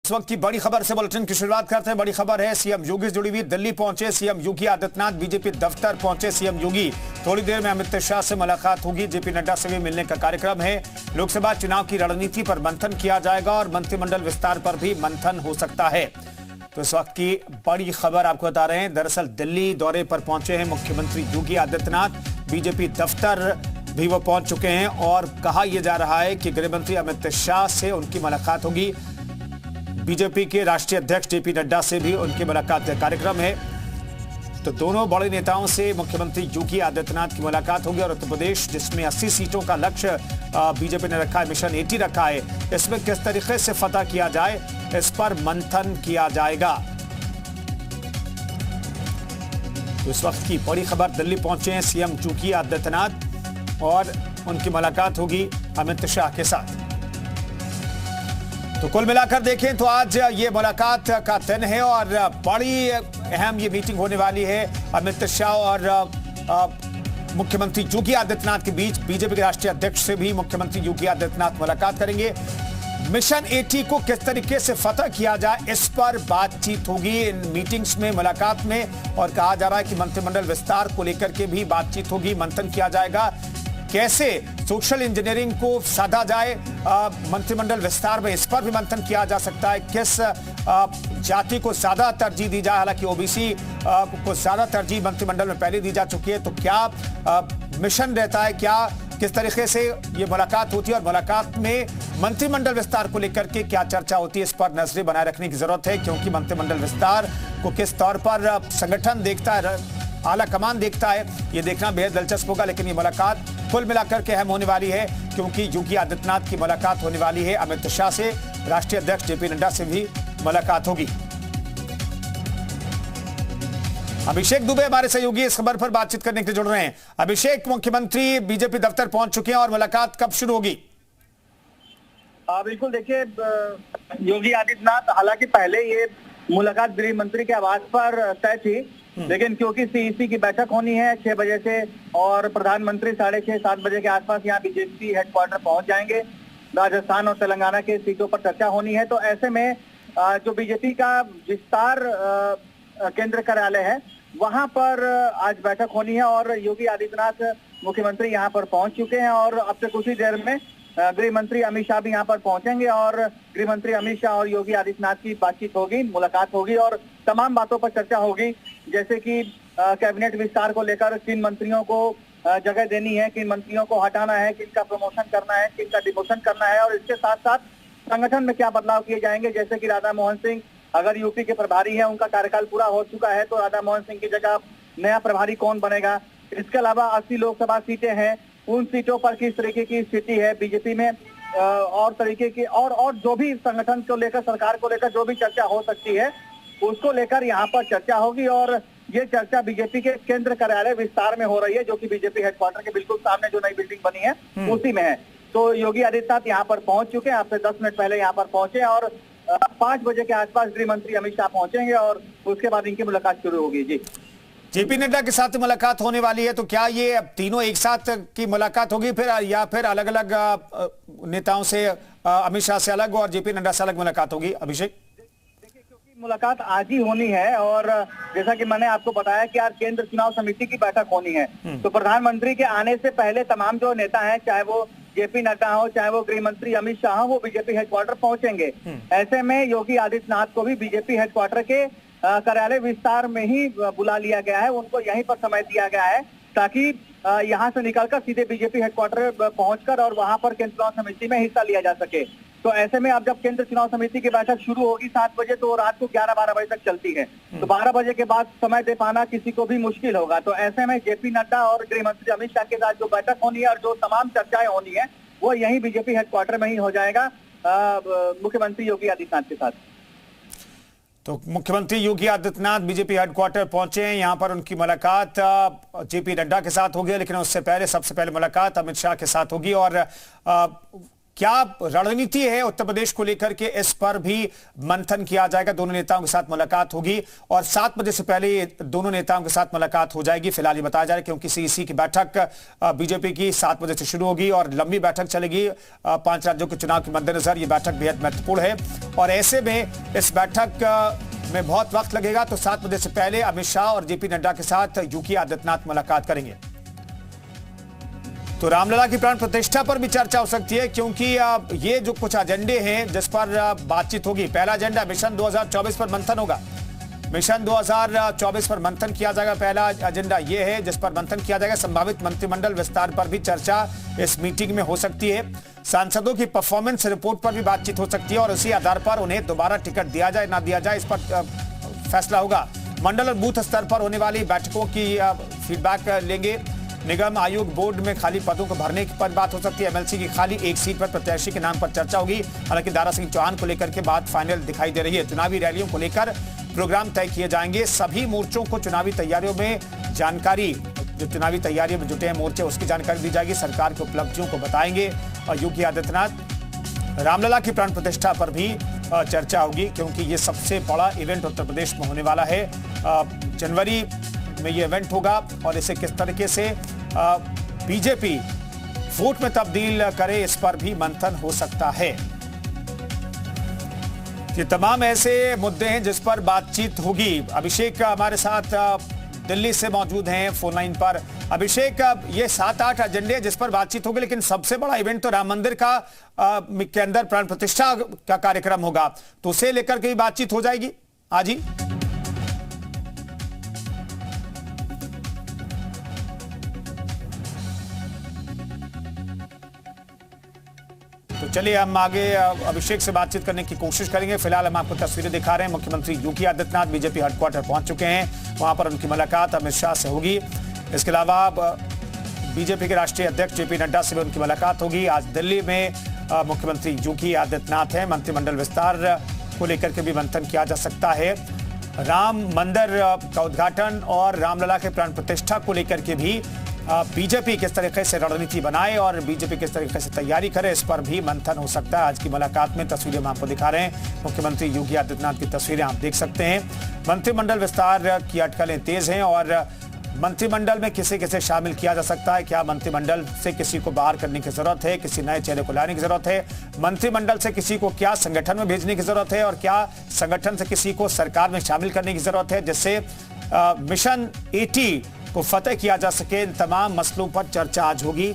इस वक्त की बड़ी खबर से बुलेटिन की शुरुआत करते हैं। बड़ी खबर है, सीएम योगी से जुड़ी हुई। दिल्ली पहुंचे सीएम योगी आदित्यनाथ, बीजेपी दफ्तर पहुंचे सीएम योगी। थोड़ी देर में अमित शाह से मुलाकात होगी, जेपी नड्डा से भी मिलने का कार्यक्रम है। लोकसभा चुनाव की रणनीति पर मंथन किया जाएगा और मंत्रिमंडल विस्तार पर भी मंथन हो सकता है। तो इस वक्त की बड़ी खबर आपको बता रहे हैं। दरअसल दिल्ली दौरे पर पहुंचे हैं मुख्यमंत्री योगी आदित्यनाथ, बीजेपी दफ्तर भी वो पहुंच चुके हैं और कहा यह जा रहा है कि गृह मंत्री अमित शाह से उनकी मुलाकात होगी। बीजेपी के राष्ट्रीय अध्यक्ष जेपी नड्डा से भी उनकी मुलाकात का कार्यक्रम है। तो दोनों बड़े नेताओं से मुख्यमंत्री योगी आदित्यनाथ की मुलाकात होगी और उत्तर प्रदेश जिसमें 80 सीटों का लक्ष्य बीजेपी ने रखा है, मिशन 80 रखा है, इसमें किस तरीके से फतह किया जाए, इस पर मंथन किया जाएगा। तो इस वक्त की बड़ी खबर, दिल्ली पहुंचे हैं सीएम योगी आदित्यनाथ और उनकी मुलाकात होगी अमित शाह के साथ। तो कुल मिलाकर देखें तो आज ये मुलाकात का दिन है और बड़ी अहम ये मीटिंग होने वाली है अमित शाह और मुख्यमंत्री योगी आदित्यनाथ के बीच। बीजेपी के राष्ट्रीय अध्यक्ष से भी मुख्यमंत्री योगी आदित्यनाथ मुलाकात करेंगे। मिशन 80 को किस तरीके से फतह किया जाए, इस पर बातचीत होगी इन मीटिंग्स में, मुलाकात में। और कहा जा रहा है कि मंत्रिमंडल विस्तार को लेकर के भी बातचीत होगी, मंथन किया जाएगा। कैसे सोशल इंजीनियरिंग को साधा जाए मंत्रिमंडल विस्तार में, इस पर भी मंथन किया जा सकता है। किस जाति को ज्यादा तरजीह दी जाए, हालांकि ओबीसी को ज्यादा तरजीह मंत्रिमंडल में पहले दी जा चुकी है। तो क्या मिशन रहता है, क्या किस तरीके से ये मुलाकात होती है और मुलाकात में मंत्रिमंडल विस्तार को लेकर के क्या चर्चा होती है, इस पर नजरें बनाए रखने की जरूरत है। क्योंकि मंत्रिमंडल विस्तार को किस तौर पर संगठन देखता है, आला कमान देखता है, ये देखना बेहद दिलचस्प होगा। लेकिन ये मुलाकात कुल मिलाकर के अहम होने वाली है क्योंकि योगी आदित्यनाथ की मुलाकात होने वाली है अमित शाह से। राष्ट्रीय अध्यक्ष जेपी नड्डा से भी मुलाकात होगी। अभिषेक दुबे हमारे सहयोगी इस खबर पर बातचीत करने के लिए जुड़ रहे हैं। अभिषेक, मुख्यमंत्री बीजेपी दफ्तर पहुंच चुके हैं और मुलाकात कब शुरू होगी? बिल्कुल, देखिए योगी आदित्यनाथ, हालांकि पहले ये मुलाकात गृह मंत्री के आवास पर तय थी, लेकिन क्योंकि सीईसी की बैठक होनी है 6 बजे से और प्रधानमंत्री 6:30-7 बजे के आसपास यहाँ बीजेपी हेडक्वार्टर पहुंच जाएंगे। राजस्थान और तेलंगाना के सीटों पर चर्चा होनी है। तो ऐसे में जो बीजेपी का विस्तार केंद्र कार्यालय है वहां पर आज बैठक होनी है और योगी आदित्यनाथ मुख्यमंत्री यहाँ पर पहुंच चुके हैं और अब से कुछ ही देर में गृह मंत्री अमित शाह भी यहाँ पर पहुंचेंगे और गृह मंत्री अमित शाह और योगी आदित्यनाथ की बातचीत होगी, मुलाकात होगी और तमाम बातों पर चर्चा होगी। जैसे कि कैबिनेट विस्तार को लेकर किन मंत्रियों को जगह देनी है, किन मंत्रियों को हटाना है, किनका प्रमोशन करना है, किनका डिमोशन करना है और इसके साथ साथ संगठन में क्या बदलाव किए जाएंगे। जैसे कि राधा मोहन सिंह अगर यूपी के प्रभारी है, उनका कार्यकाल पूरा हो चुका है, तो राधा मोहन सिंह की जगह नया प्रभारी कौन बनेगा। इसके अलावा 80 लोकसभा सीटें हैं, उन सीटों पर किस तरीके की स्थिति है बीजेपी में और तरीके की और जो भी संगठन को लेकर, सरकार को लेकर जो भी चर्चा हो सकती है उसको लेकर यहाँ पर चर्चा होगी। और ये चर्चा बीजेपी के केंद्र कार्यालय विस्तार में हो रही है, जो कि बीजेपी हेडक्वार्टर के बिल्कुल सामने जो नई बिल्डिंग बनी है उसी में है। तो योगी आदित्यनाथ यहाँ पर पहुंच चुके हैं, आपसे 10 मिनट पहले यहाँ पर पहुंचे और 5 बजे के आसपास गृह मंत्री अमित शाह पहुंचेंगे और उसके बाद इनकी मुलाकात शुरू होगी। जी, जेपी नड्डा के साथ मुलाकात होने वाली है, तो क्या ये तीनों एक साथ की मुलाकात होगी फिर या फिर अलग अलग नेताओं से, अमित शाह से अलग और जेपी नड्डा से अलग मुलाकात होगी? अभिषेक, देखिए क्योंकि मुलाकात आज ही होनी है और जैसा कि मैंने आपको बताया कि आज केंद्र चुनाव समिति की बैठक होनी है, तो प्रधानमंत्री के आने से पहले तमाम जो नेता हैं, चाहे वो जेपी नड्डा हो, चाहे वो गृह मंत्री अमित शाह हो, वो बीजेपी हेडक्वार्टर पहुंचेंगे। ऐसे में योगी आदित्यनाथ को भी बीजेपी हेडक्वार्टर के कार्यालय विस्तार में ही बुला लिया गया है, उनको यहीं पर समय दिया गया है ताकि यहां से निकलकर सीधे बीजेपी हेडक्वार्टर पहुंचकर और वहां पर केंद्र चुनाव समिति में हिस्सा लिया जा सके। तो ऐसे में अब जब केंद्र चुनाव समिति की बैठक शुरू होगी 7 बजे, तो रात को 11-12 बजे तक चलती है, तो 12 बजे के बाद समय दे पाना किसी को भी मुश्किल होगा। तो ऐसे में जेपी नड्डा और गृह मंत्री अमित शाह के साथ जो बैठक होनी है और जो तमाम चर्चाएं होनी है वो यही बीजेपी हेडक्वार्टर में ही हो जाएगा मुख्यमंत्री योगी आदित्यनाथ के साथ। तो मुख्यमंत्री योगी आदित्यनाथ बीजेपी हेडक्वार्टर पहुंचे हैं, यहां पर उनकी मुलाकात जेपी नड्डा के साथ होगी, लेकिन उससे पहले सबसे पहले मुलाकात अमित शाह के साथ होगी। और क्या रणनीति है उत्तर प्रदेश को लेकर के, इस पर भी मंथन किया जाएगा। दोनों नेताओं के साथ मुलाकात होगी और 7 बजे से पहले दोनों नेताओं के साथ मुलाकात हो जाएगी। फिलहाल ये बताया जा रहा है क्योंकि सीईसी की बैठक बीजेपी की 7 बजे से शुरू होगी और लंबी बैठक चलेगी। 5 राज्यों के चुनाव के मद्देनजर ये बैठक बेहद महत्वपूर्ण है और ऐसे में इस बैठक में बहुत वक्त लगेगा। तो 7 बजे से पहले अमित शाह और जेपी नड्डा के साथ योगी आदित्यनाथ मुलाकात करेंगे। तो रामलला की प्राण प्रतिष्ठा पर भी चर्चा हो सकती है क्योंकि ये जो कुछ एजेंडे हैं जिस पर बातचीत होगी। पहला एजेंडा मिशन 2024 पर मंथन होगा। मिशन 2024 पर मंथन किया जाएगा। पहला एजेंडा ये है जिस पर मंथन किया जाएगा। संभावित मंत्रिमंडल विस्तार पर भी चर्चा इस मीटिंग में हो सकती है। सांसदों की परफॉर्मेंस रिपोर्ट पर भी बातचीत हो सकती है और उसी आधार पर उन्हें दोबारा टिकट दिया जाए ना दिया जाए इस पर फैसला होगा। मंडल और बूथ स्तर पर होने वाली बैठकों की फीडबैक लेंगे। निगम आयोग बोर्ड में खाली पदों को भरने पर बात हो सकती है। एमएलसी की खाली एक सीट पर प्रत्याशी के नाम पर चर्चा होगी। हालांकि दारा सिंह चौहान को लेकर के बात फाइनल दिखाई दे रही है। चुनावी रैलियों को लेकर प्रोग्राम तय किए जाएंगे। सभी मोर्चों को चुनावी तैयारियों में जानकारी, जो चुनावी तैयारियों में जुटे हैं मोर्चे, उसकी जानकारी दी जाएगी। सरकार की उपलब्धियों को बताएंगे और योगी आदित्यनाथ रामलला की प्राण प्रतिष्ठा पर भी चर्चा होगी क्योंकि ये सबसे बड़ा इवेंट उत्तर प्रदेश में होने वाला है। जनवरी में ये इवेंट होगा और इसे किस तरीके से बीजेपी वोट में तब्दील करे इस पर भी मंथन हो सकता है। ये तमाम ऐसे मुद्दे हैं जिस पर बातचीत होगी। अभिषेक हमारे साथ दिल्ली से मौजूद हैं फोन लाइन पर। अभिषेक, ये 7-8 एजेंडे जिस पर बातचीत होगी लेकिन सबसे बड़ा इवेंट तो राम मंदिर का के अंदर प्राण प्रतिष्ठा का कार्यक्रम होगा, तो उसे लेकर के भी बातचीत हो जाएगी आज ही। तो चलिए हम आगे अभिषेक से बातचीत करने की कोशिश करेंगे। फिलहाल हम आपको तस्वीरें दिखा रहे हैं। मुख्यमंत्री योगी आदित्यनाथ बीजेपी हेडक्वार्टर पहुंच चुके हैं। वहां पर उनकी मुलाकात अमित शाह से होगी। इसके अलावा बीजेपी के राष्ट्रीय अध्यक्ष जेपी नड्डा से भी उनकी मुलाकात होगी। आज दिल्ली में मुख्यमंत्री योगी आदित्यनाथ हैं। मंत्रिमंडल विस्तार को लेकर के भी मंथन किया जा सकता है। राम मंदिर का उद्घाटन और रामलला के प्राण प्रतिष्ठा को लेकर के भी बीजेपी किस तरीके से रणनीति बनाए और बीजेपी किस तरीके से तैयारी करे इस पर भी मंथन हो सकता है। आज की मुलाकात में तस्वीरें हम आपको दिखा रहे हैं। मुख्यमंत्री योगी आदित्यनाथ की तस्वीरें आप देख सकते हैं। मंत्रिमंडल विस्तार की अटकलें तेज हैं और मंत्रिमंडल में किसे किसे शामिल किया जा सकता है। क्या मंत्रिमंडल से किसी को बाहर करने की जरूरत है, किसी नए चेहरे को लाने की जरूरत है, मंत्रिमंडल से किसी को क्या संगठन में भेजने की जरूरत है और क्या संगठन से किसी को सरकार में शामिल करने की जरूरत है जिससे मिशन 80 को फतेह किया जा सके। इन तमाम मसलों पर चर्चा आज होगी।